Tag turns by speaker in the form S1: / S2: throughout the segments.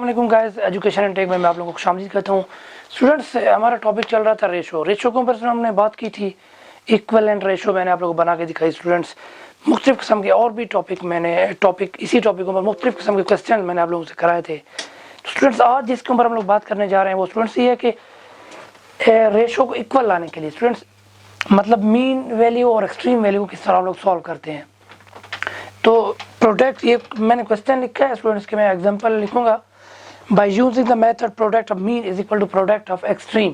S1: वालेकुम guys, education and take में मैं आप लोगों को शामिल करता हूँ। स्टूडेंट्स, हमारा टॉपिक चल रहा था रेशो के ऊपर से हमने बात की थी। इक्वलेंट रेशो मैंने आप लोगों को बना के दिखाई। स्टूडेंट्स, मुख्तलिफ किस्म के और भी इसी टॉपिक के ऊपर मुख्तलिफ किस्म के क्वेश्चन मैंने आप लोगों से कराए थे। तो स्टूडेंट्स, आज जिसके ऊपर हम लोग बात करने जा रहे हैं वो स्टूडेंट्स ये है कि रेशो को इक्वल लाने के लिए स्टूडेंट्स मतलब मीन वैल्यू और एक्सट्रीम वैल्यू को किस तरह हम लोग सॉल्व करते हैं। तो प्रोडक्ट, ये मैंने क्वेश्चन लिखा है स्टूडेंट्स के, मैं एग्जांपल लिखूंगा। By using the method product of mean is equal to product of extreme,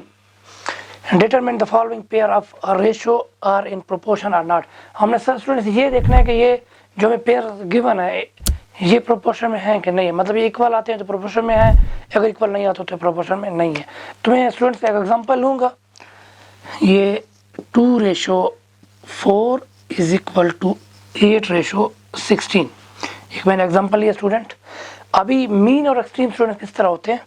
S1: determine the following pair of ratio are in proportion or not. हमने सर स्टूडेंट्स ये देखना है कि ये जो हमें पेयर गिवन है ये प्रोपोर्शन में है कि नहीं है। मतलब ये इक्वल आते हैं तो प्रोपोर्शन में है, अगर इक्वल नहीं आते तो प्रोपोर्शन में नहीं है। तो मैं स्टूडेंट्स एक एग्जांपल लूँगा। ये 2:4 इज इक्वल टू 8:16। एक मैंने एग्जांपल लिया स्टूडेंट। अभी मीन और एक्सट्रीम स्टूडेंट किस तरह होते हैं,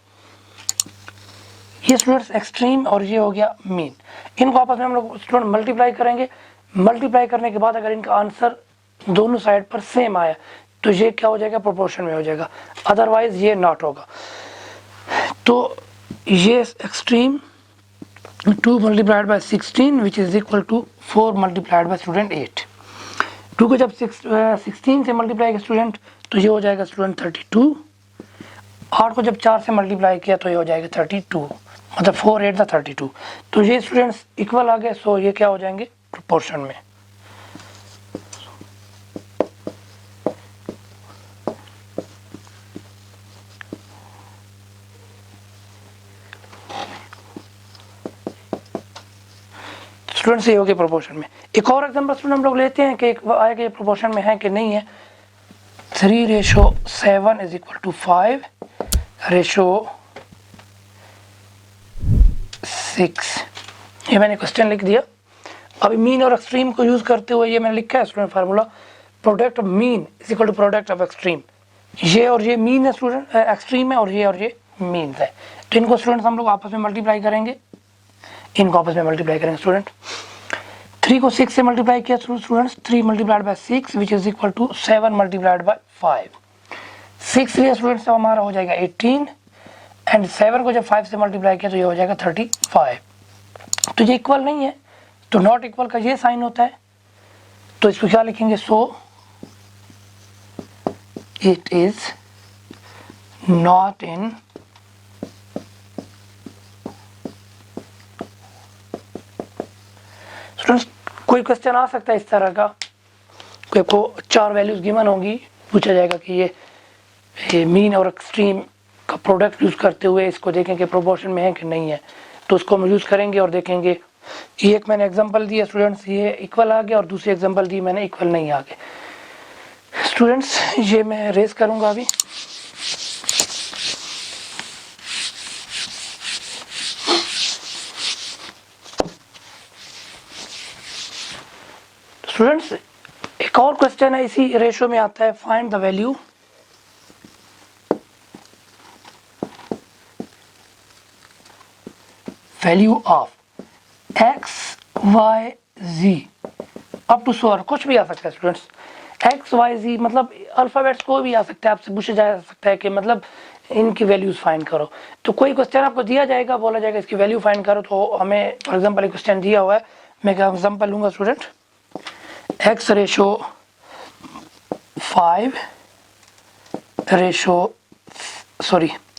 S1: ये स्टूडेंट्स एक्सट्रीम और ये हो गया मीन। इनको आपस में हम लोग स्टूडेंट मल्टीप्लाई करेंगे। मल्टीप्लाई करने के बाद अगर इनका आंसर दोनों साइड पर सेम आया तो ये क्या हो जाएगा, प्रोपोर्शन में हो जाएगा, अदरवाइज ये नॉट होगा। तो ये extreme 2 multiplied by 16 which is equal to 4 multiplied by student 8। 2 को जब 16 से मल्टीप्लाई किया स्टूडेंट तो ये हो जाएगा स्टूडेंट 32। 8 को जब 4 से मल्टीप्लाई किया तो ये हो जाएगा 32, मतलब 4 8 32। तो ये स्टूडेंट्स इक्वल आ गए। सो ये क्या हो जाएंगे, प्रोपोर्शन में। स्टूडेंट्स ये हो गए प्रोपोर्शन में। एक और एग्जांपल स्टूडेंट हम लोग लेते हैं कि आएगा ये प्रोपोर्शन में है कि नहीं है। 3:7 इज इक्वल टू 5:6। ये मैंने क्वेश्चन लिख दिया। अभी मीन और एक्सट्रीम को यूज करते हुए ये मैंने लिखा है student formula, product of mean is equal to product of extreme. ये और ये मीन है स्टूडेंट, एक्सट्रीम है, और ये मीन है। तो इनको स्टूडेंट्स हम लोग आपस में मल्टीप्लाई करेंगे। इनको आपस में मल्टीप्लाई करेंगे स्टूडेंट। 3 को 6 से मल्टीप्लाई किया students, 3 multiplied by 6 which is equal to 7 multiplied by 5। 6 लिया स्टूडेंट्स तो हमारा हो जाएगा 18, एंड 7 को जब 5 से मल्टीप्लाई किया तो ये हो जाएगा 35। तो ये इक्वल नहीं है, तो नॉट इक्वल का ये साइन होता है। तो इसको क्या लिखेंगे, so it is not in students. कोई क्वेश्चन आ सकता है इस तरह का, कोई को 4 वैल्यूज गिवन होंगी, पूछा जाएगा कि ये मीन और एक्सट्रीम का प्रोडक्ट यूज करते हुए इसको देखें कि प्रोपोर्शन में है कि नहीं है। तो उसको हम यूज करेंगे और देखेंगे। ये एक मैंने एग्जांपल दिया स्टूडेंट्स, ये इक्वल आ गया, और दूसरी एग्जांपल दी मैंने इक्वल नहीं आ गए स्टूडेंट्स। ये मैं रेस करूंगा अभी। स्टूडेंट्स, एक और क्वेश्चन है इसी रेशो में आता है, find the value of x y z up to सोर। कुछ भी आ सकता है स्टूडेंट्स, x y z मतलब अल्फाबेट्स कोई भी आ सकता है। आपसे पूछा जा सकता है कि मतलब इनकी वैल्यूज फाइंड करो। तो कोई क्वेश्चन आपको दिया जाएगा, बोला जाएगा इसकी वैल्यू फाइंड करो। तो हमें फॉर एग्जांपल एक क्वेश्चन दिया हुआ है, मैं एक एग्जांपल लूंगा student. x ratio 5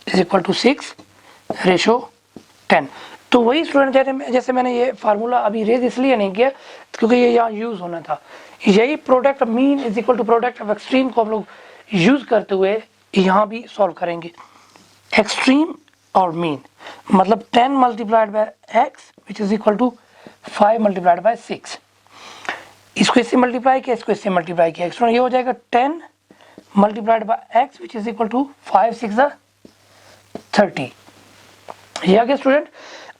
S1: is equal to 6 ratio 10। तो वही स्टूडेंट जैसे मैंने ये फार्मूला अभी रेज इसलिए नहीं किया क्योंकि ये यहाँ यूज होना था। यही product of mean is equal to product of extreme को हम लोग यूज करते हुए यहाँ भी सॉल्व करेंगे। एक्सट्रीम और मीन मतलब 10 multiplied by x which is equal to 5 multiplied by 6। इसको इससे मल्टीप्लाई किया, इसको इससे मल्टीप्लाई किया, स्टूडेंट ये हो जाएगा 10 multiplied by x which is equal to 5 6 30। ये आ गया स्टूडेंट।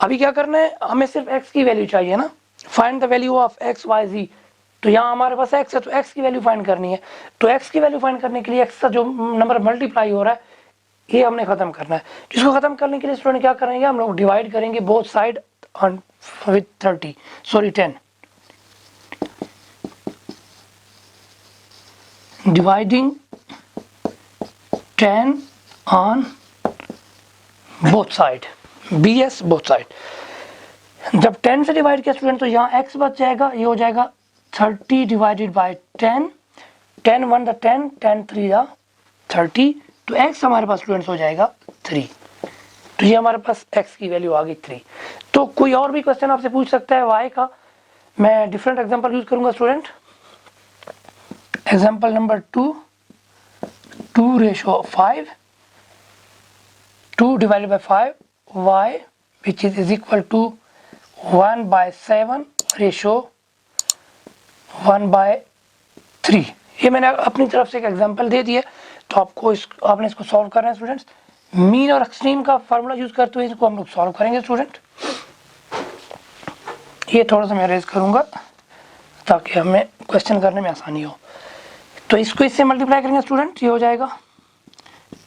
S1: अभी क्या करना है, हमें सिर्फ x की वैल्यू चाहिए ना, find the value of x y z। तो यहाँ हमारे पास x है तो x की वैल्यू फाइंड करनी है। तो x की वैल्यू फाइंड करने के लिए x का जो नंबर मल्टीप्लाई हो रहा है ये हमने खत्म करना है। जिसको खत्म करने के लिए स्टूडेंट क्या करेंगे, हम लोग डिवाइड करेंगे both side with 10। Dividing 10 on both side, BS both side. जब 10 से डिवाइड किया स्टूडेंट तो यहाँ x बच जाएगा, ये हो जाएगा 30 डिवाइडेड बाय 10, 10 1 द 10, 10 3 द 30, तो x हमारे पास स्टूडेंट्स हो जाएगा 3। तो ये हमारे पास x की वैल्यू आ गई 3। तो कोई और भी क्वेश्चन आपसे पूछ सकता है y का, मैं डिफरेंट एग्जांपल यूज करूंगा student. Example number 2, 2:5, 2 divided by 5 y which is equal to 1/7 ratio 1/3। ये मैंने अपनी तरफ से एक एग्जांपल दे दिया, तो आपने इसको सॉल्व करना है स्टूडेंट्स। मीन और एक्सट्रीम का फार्मूला यूज करते हुए इसको हम लोग सॉल्व करेंगे स्टूडेंट। ये थोड़ा सा मैं रेज करूंगा ताकि हमें क्वेश्चन करने में आसानी हो। तो इसको इससे मल्टीप्लाई करेंगे स्टूडेंट, ये हो जाएगा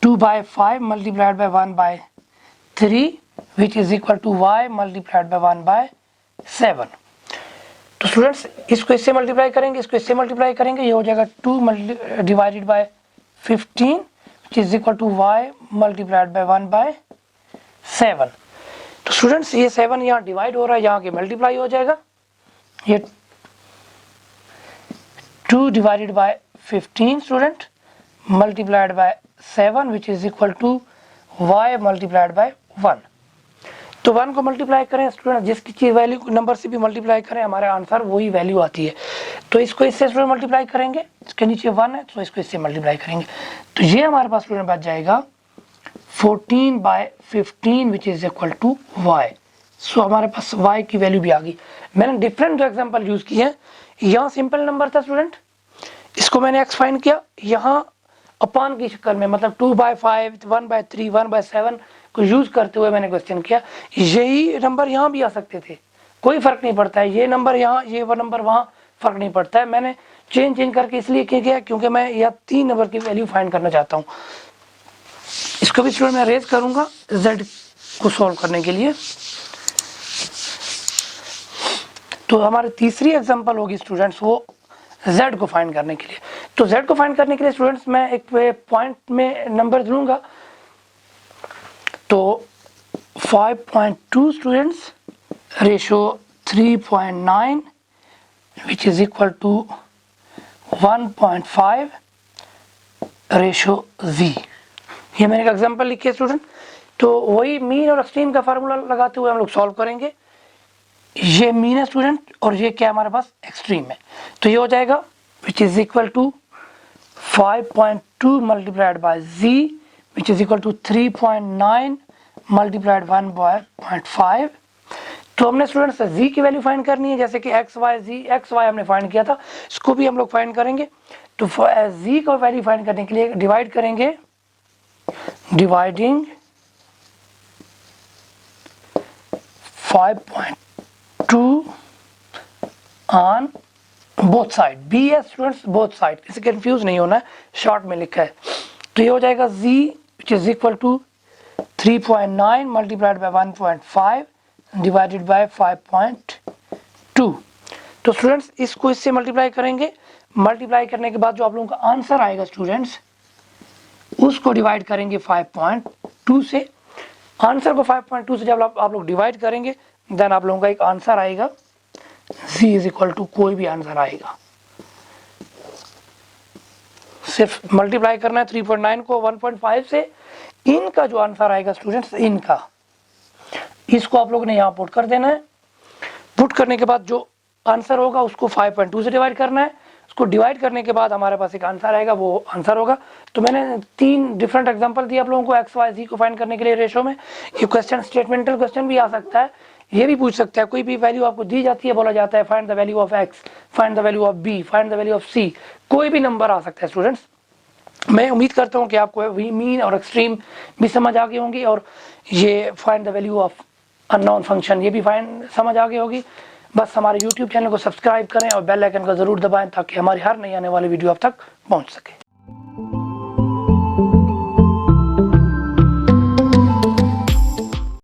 S1: 2/5 multiplied by 1/3 which is equal to y multiplied by 1/7। तो स्टूडेंट्स इसको इससे मल्टीप्लाई करेंगे, इसको इससे मल्टीप्लाई करेंगे, ये हो जाएगा 2 divided by 15 which is equal to y multiplied by 1/7। तो स्टूडेंट्स ये 7 यहाँ डिवाइड हो रहा है, यहाँ के मल्टीप्लाई हो जाएगा, ये 2 divided by 15 student multiplied by 7 which is equal to y multiplied by 1। तो 1 को मल्टीप्लाई करें स्टूडेंट, जिसकी चीज वैल्यू नंबर से भी मल्टीप्लाई करें हमारे आंसर वही वैल्यू आती है। तो इसको इससे स्टूडेंट मल्टीप्लाई करेंगे, इसके नीचे 1 है तो इसको इससे मल्टीप्लाई करेंगे, तो ये हमारे पास स्टूडेंट बच जाएगा 14/15 which is equal to y। So हमारे पास y की वैल्यू भी आ गई। मैंने डिफरेंट जो एग्जाम्पल यूज किए हैं, यहाँ सिंपल नंबर था स्टूडेंट, इसको मैंने x फाइंड किया, यहाँ अपान की शक्ल में, मतलब 2/5, 1/3, 1/7 को यूज करते हुए मैंने क्वेश्चन किया। यही नंबर यहाँ भी आ सकते थे, कोई फर्क नहीं पड़ता है, ये नंबर यहाँ, ये वो नंबर वहाँ, फर्क नहीं पड़ता है। मैंने चेंज करके इसलिए किया क्योंकि मैं यहाँ 3 नंबर की वैल्यू फाइंड करना चाहता हूँ। इसको भी स्टूडेंट मैं रेज करूंगा z को सॉल्व करने के लिए। तो हमारी तीसरी एग्जांपल होगी स्टूडेंट्स वो z को फाइंड करने के लिए। तो z को फाइंड करने के लिए स्टूडेंट्स मैं एक पॉइंट में नंबर लूंगा, तो 5.2 students ratio 3.9 which is equal to 1.5 ratio z। ये मैंने एक एग्जांपल लिखी है स्टूडेंट। तो वही मीन और एक्सट्रीम का फार्मूला लगाते हुए हम लोग सॉल्व करेंगे। ये मीन है स्टूडेंट और ये क्या हमारे पास एक्सट्रीम है, तो ये हो जाएगा which is equal to 5.2 multiplied by z which is equal to 3.9 multiplied 1/5। तो हमने स्टूडेंट्स z की वैल्यू फाइंड करनी है, जैसे कि x y हमने फाइंड किया था, इसको भी हम लोग फाइंड करेंगे। तो z को वैल्यू फाइंड करने के लिए डिवाइड करेंगे, डिवाइडिंग 5.2 ऑन बोथ साइड, बी है स्टूडेंट्स बोथ साइड, इसे कंफ्यूज नहीं होना है, शॉर्ट में लिखा है। तो ये हो जाएगा z which is equal to 3.9 multiplied by 1.5 divided by 5.2। तो स्टूडेंट्स इसको इससे मल्टीप्लाई करेंगे, मल्टीप्लाई करने के बाद जो आप लोगों का आंसर आएगा स्टूडेंट्स उसको डिवाइड करेंगे 5.2 से। आंसर को 5.2 से जब आप लोग डिवाइड करेंगे देन आप लोगों का एक आंसर आएगा, z इज इक्वल टू कोई भी आंसर आएगा, सिर्फ मल्टीप्लाई करना है 3.9 को 1.5 से। इनका जो आंसर आएगा स्टूडेंट्स, इनका इसको आप लोगों ने यहाँ पुट कर देना है। पुट करने के बाद जो आंसर होगा उसको 5.2 से डिवाइड करना है, उसको डिवाइड करने के बाद हमारे पास एक आंसर आएगा, वो आंसर होगा। तो मैंने 3 डिफरेंट एग्जांपल दिए आप लोगों को x y z को फाइंड करने के लिए रेशो में। ये क्वेश्चन स्टेटमेंटल क्वेश्चन भी आ सकता है, ये भी पूछ सकता है, कोई भी वैल्यू आपको दी जाती है, बोला जाता है find the value of x, find the value of b, find the value of c, कोई भी नंबर आ सकता है स्टूडेंट्स। मैं उम्मीद करता हूँ कि आपको मीन और एक्सट्रीम भी समझ आ गई होंगी, और ये find the value of unknown function ये भी फाइंड समझ आ गई होगी। बस हमारे YouTube चैनल को सब्सक्राइब करें और बेल आइकन को ज़रूर दबाएं ताकि हमारी हर नई आने वाली वीडियो आप तक पहुंच सके।